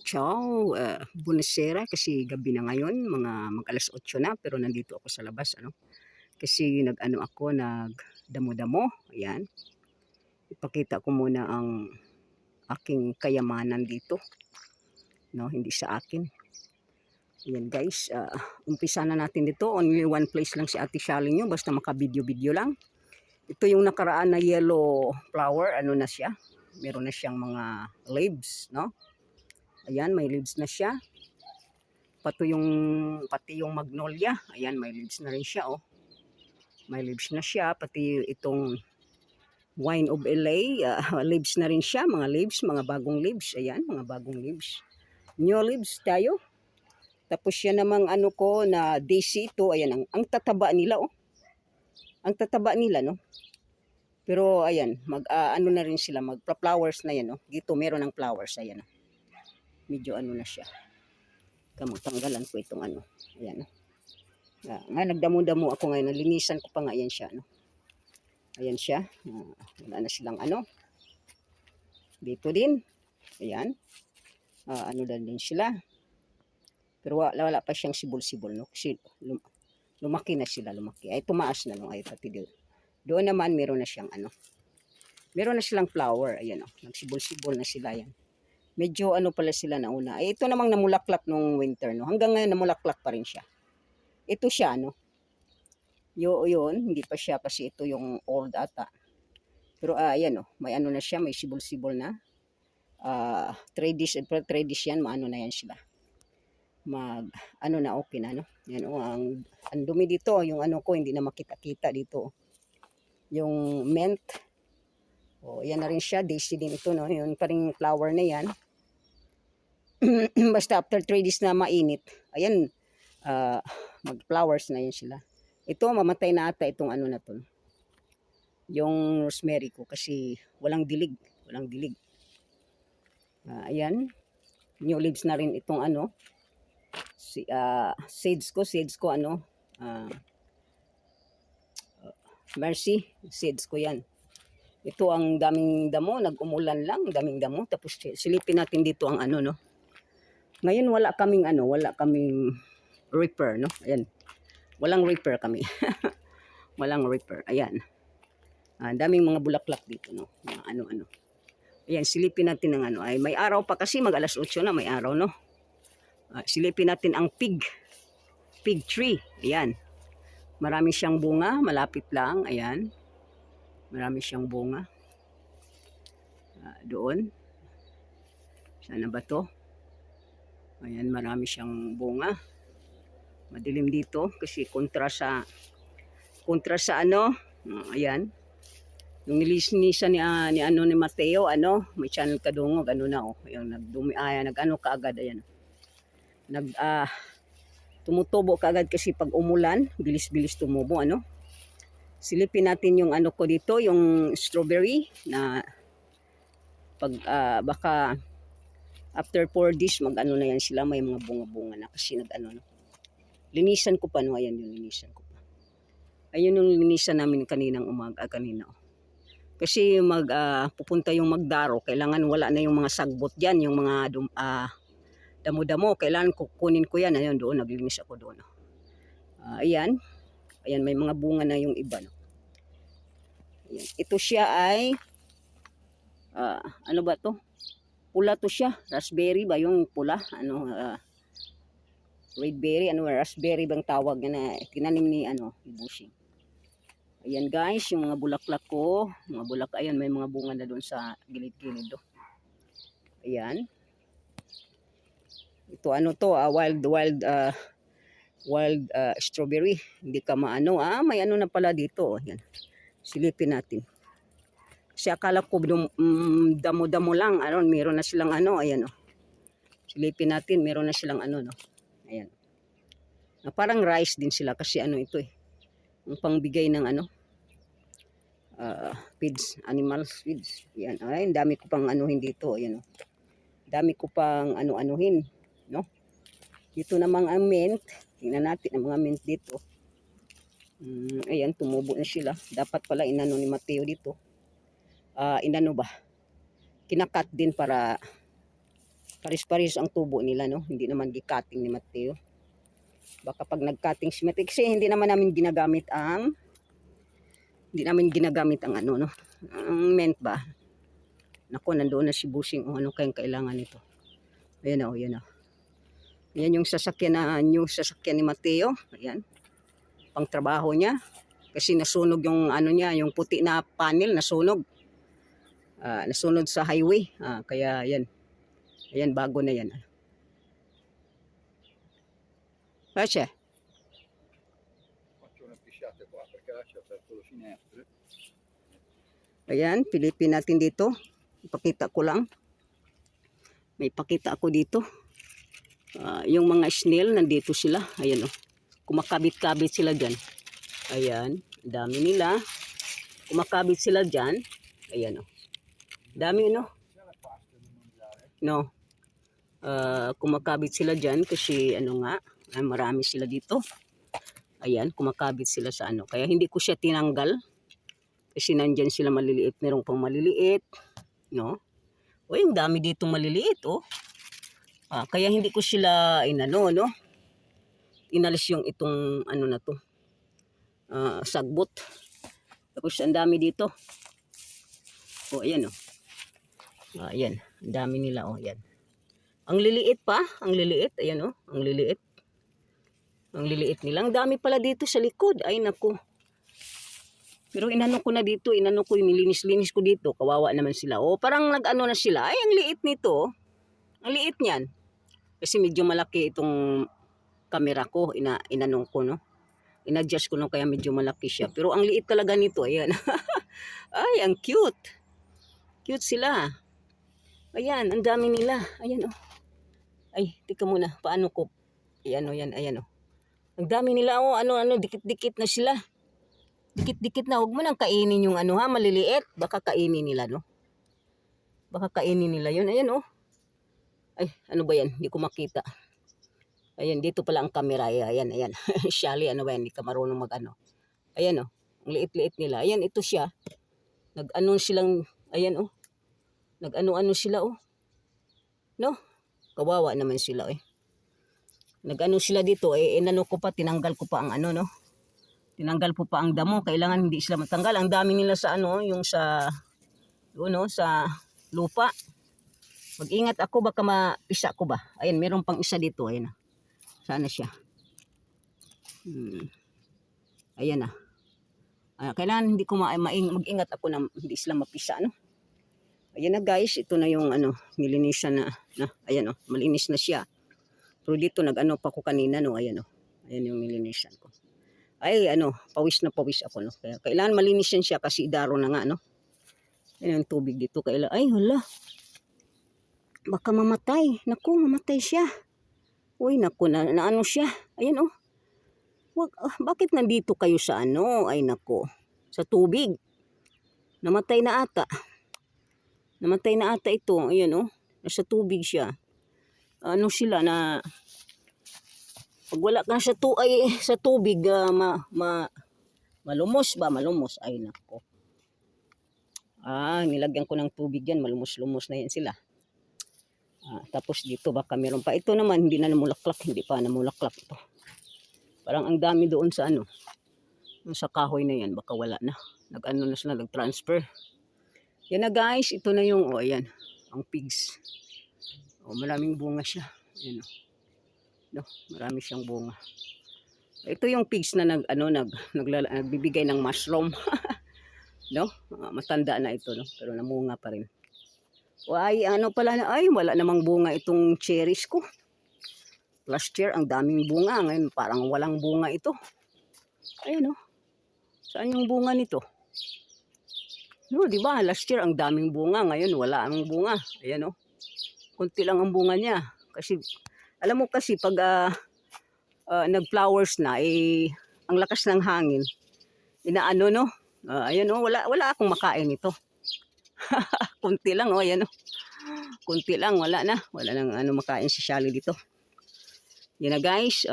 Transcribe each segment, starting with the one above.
Ciao, buonasera kasi gabi na ngayon, mga mag-alas-8 na pero nandito ako sa labas ano. Kasi nag-ano ako, nagdamo-damo, ayan. Ipakita ko muna ang aking kayamanan dito, 'no, hindi sa akin. Ayan guys, umpisa na natin dito, only one place lang si Ate Sally niyo basta maka-video-video lang. Ito yung nakaraan na yellow flower, ano na siya, meron na siyang mga leaves, 'no. Ayan, may leaves na siya. Pati yung magnolia, ayan may leaves na rin siya, oh. May leaves na siya, pati itong wine of LA, leaves na rin siya, mga leaves, mga bagong leaves, ayan, mga bagong leaves. New leaves tayo. Tapos yan namang ano ko na daisy ito, ayan, ang tataba nila, oh. Ang tataba nila, no. Pero ayan, ano na rin sila, magpa-flowers na yan, no. Dito meron ng flowers, ayan, oh. Medyo ano na siya. Tanggalan ko itong ano, ayan, oh. Nga nagdamo-damo ako ngayon, nalinisan ko pa nga yan siya, no. Ayan siya, wala na silang ano. Dito din, ayan, ano din sila. Pero wala pa siyang sibol-sibol, no, kasi lumaki na sila, lumaki. Ay tumaas na, no, ay pati doon naman meron na siyang ano. Meron na silang flower, ayan, oh, nagsibol-sibol na sila yan. Medyo ano pala sila nauna. Ay ito namang namulaklak nung winter, no. Hanggang ngayon namulaklak pa rin siya. Ito siya, no. Yun, hindi pa siya kasi ito yung old ata. Pero ayan, oh, may ano na siya, may sibol-sibol na. 3 days yan, maano na yan sila. Ano na, okay na, no. Yan, oh, ang dumi dito, yung ano ko, hindi na makita-kita dito. Yung mint. Oh, yan na rin siya, daisy din ito, no. Yun pa rin flower na yan. Basta after 3 days na mainit, ayan, mag-flowers na yan sila. Ito, mamatay na ata itong ano na to. Yung rosemary ko kasi walang dilig. Walang dilig. Ayan. New leaves na rin itong ano. Seeds ko ano. Mercy. Seeds ko yan. Ito ang daming damo. Nag-umulan lang. Daming damo. Tapos silipin natin dito ang ano, no. Ngayon wala kaming ano. Wala kaming reaper, no. Ayan. Walang reaper kami. Walang reaper. Ayan. Daming mga bulaklak dito, no. Mga ano-ano. Ayan, silipin natin ng ano. Ay, may araw pa kasi, mag-8 na, may araw, no. Silipin natin ang pig tree. Ayan. Marami siyang bunga, malapit lang. Ayan. Marami siyang bunga. Doon. Sana ba to? Ayan, marami siyang bunga. Madilim dito kasi kontra sa ano. Ayan. Yung nilinisan ni ano ni Mateo, ano, may channel kadungog, ano na, oh. Yung nag-ano kaagad, ayan. Tumutubo kaagad kasi pag umulan, bilis-bilis tumubo, ano. Silipin natin yung ano ko dito, yung strawberry na pag baka after 4 days mag-ano na yan sila, may mga bunga-bunga na kasi nag-ano, no. Linisan ko pa, no, ayan yung linisan ko pa. Ayun yung linisan namin kaninang umaga, kanina, oh. Kasi pupunta yung magdaro, kailangan wala na yung mga sagbot diyan, yung mga damo-damo, kailangan kukunin ko yan. Ayun, doon naglinis ako doon. Ayan. Ayan, may mga bunga na yung iba, no. Ayan. Ito siya ay ano ba to? Pula to siya, raspberry ba yung pula? Ano, red berry, ano, raspberry bang tawag na tinanim ni ano, ni Bushing. Ayan guys, yung mga bulaklak ko, ayan, may mga bunga na doon sa gilid-gilid do. Ayan. Ito ano to, wild strawberry. Hindi ka maano, may ano na pala dito. Ayan. Silipin natin. Kasi akala ko damo-damo lang, ano, meron na silang ano, ayan, oh. Silipin natin, meron na silang ano, no. Ayan. Parang rice din sila kasi ano ito eh. Ang pangbigay ng ano, feeds, animal feeds. Yan, ay, dami ko pang anuhin dito, ayan, oh. Dami ko pang ano-anuhin, no. Dito namang ang mint, tingnan natin ang mga mint dito. Ayan, tumubo na sila. Dapat pala inano ni Mateo dito. Inano ba? Kinakat din para Paris-paris ang tubo nila, no? Hindi naman gi-cutting ni Mateo. Baka pag nag-cutting si Mateo, kasi hindi namin ginagamit ang ano, no? Ang mint ba? Naku, nandoon na si Busing. Ano kayang kailangan nito? Ayan o, yan o. Yan yung sasakyan new sasakyan ni Mateo. Ayan. Pang trabaho niya. Kasi nasunog yung ano niya, yung puti na panel nasunog. Nasunog sa highway. Kaya yan. Ayan, bago na yan. Kasi, ayan, pilipin natin dito. Ipakita ko lang. May pakita ako dito. Yung mga snail, nandito sila. Ayan o. Kumakabit-kabit sila dyan. Ayan. Dami nila. Kumakabit sila dyan. Ayan o. Dami, no? No. Kumakabit sila dyan kasi ano nga. Marami sila dito. Ayan. Kumakabit sila sa ano. Kaya hindi ko siya tinanggal. Kasi nandyan sila maliliit. Merong pang maliliit. No? O, yung dami ditong maliliit, oh. Kaya hindi ko sila inano, no? Inalis yung itong ano na to. Sagbot. Tapos ang dami dito. O, ayan, oh. Ayan. Ang dami nila, oh. Ayan. Ang liliit pa. Ang liliit. Ayan, oh. Ang liliit. Ang liliit nila. Ang dami pala dito sa likod. Ay, naku. Pero inano ko na dito, nilinis-linis ko dito. Kawawa naman sila. O, parang nag-ano na sila. Ay, ang liit nito. Ang liit niyan. Kasi medyo malaki itong camera ko. Inanong ko, no? In-adjust ko, no? Kaya medyo malaki siya. Pero ang liit talaga nito. Ayan. Ay, ang cute. Cute sila. Ayan, ang dami nila. Ayan, oh. Ay, tika muna. Paano ko? Ayan, oh, yan. Ayan, oh. Ang dami nila, oh. Ano, dikit-dikit na sila. Dikit-dikit na. Huwag mo nang kainin yung ano, ha, maliliit. Baka kainin nila, no? Baka kainin nila yun. Ayan, oh. Ay, ano ba yan? Hindi ko makita. Ayan, dito pala ang camera. Ayan, ayan. Shally, ano ba yan? Hindi ka marunong mag-ano. Ayan, oh. Ang liit-liit nila. Ayan, ito siya. Nag-ano silang, ayan, oh. Nag-ano-ano sila, oh. No? Kawawa naman sila, eh. Nag-ano sila dito, eh. Inano ko pa, tinanggal ko pa ang ano, no? Tinanggal po pa ang damo. Kailangan hindi sila matanggal. Ang dami nila sa ano, yung sa, no, sa lupa. Mag-ingat ako, baka mapisa ko ba. Ayan, meron pang isa dito. Ayan na. Sana siya. Ayan na. Kailangan hindi ko mag-ingat ako na hindi sila mapisa, no? Ayan na guys, ito na yung ano, nilinisan na, ayan o, malinis na siya. Pero dito nag-ano pa ko kanina, no? Ayan o. Ayan yung nilinisan ko. Ay, ano, pawis na pawis ako, no? Kaya kailangan malinis yan siya kasi idaro na nga, no? Ayan yung tubig dito. Ay, hala. Baka mamatay. Naku, mamatay siya. Uy, naku, na ano siya. Ayan, oh. Bakit nandito kayo sa ano? Ay, naku. Sa tubig. Namatay na ata. Namatay na ata ito. Ayan, oh. Nasa tubig siya. Ano sila na... Pag wala ka sa tubig, malumos ba? Malumos. Ay, nako. Nilagyan ko ng tubig yan. Malumos-lumos na yan sila. Tapos dito baka meron pa. Ito naman, hindi na namulaklak. Hindi pa namulaklak ito. Parang ang dami doon sa ano. Sa kahoy na yan. Baka wala na. Nag-ano na sila, nag-transfer. Yan na guys. Ito na yung, ayan. Ang pigs. Maraming bunga siya. Ayan, no, marami siyang bunga. Ito yung pigs na nagbibigay ng mushroom. No? Matanda na ito, no? Pero namunga pa rin. Ay, ano pala na, ay, wala namang bunga itong cherries ko. Last year, ang daming bunga. Ngayon, parang walang bunga ito. Ayan, no? Saan yung bunga nito? No, di ba? Last year, ang daming bunga. Ngayon, wala ang bunga. Ayan, no? Kunti lang ang bunga niya. Kasi, alam mo kasi pag nag-flowers na, ang lakas ng hangin, inaano, no? Ayan, no? Wala akong makain ito. Kunti lang, ayan, no? Kunti lang, wala na. Wala nang ano makain si Shally dito. Yan na guys,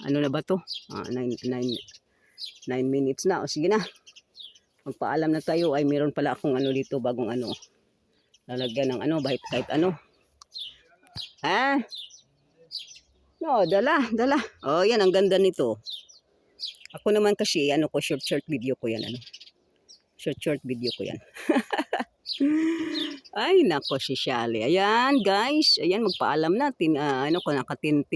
ano na ba to? 9 minutes na. O sige na. Magpaalam na tayo. Ay, meron pala akong ano dito, bagong ano. Lalagyan ng ano, kahit ano. Ha? No, dala. Oh, yan, ang ganda nito. Ako naman kasi, ano ko, short video ko yan, ano. Short video ko yan. Ay, nako si Shally. Ayan, guys. Ayan, magpaalam na. Ano ko, naka 10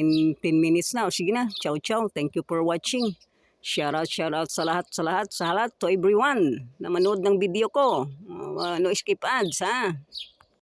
minutes na. O, sige na. Ciao. Thank you for watching. Shout out sa lahat, to everyone na manood ng video ko. No skip ads, ha?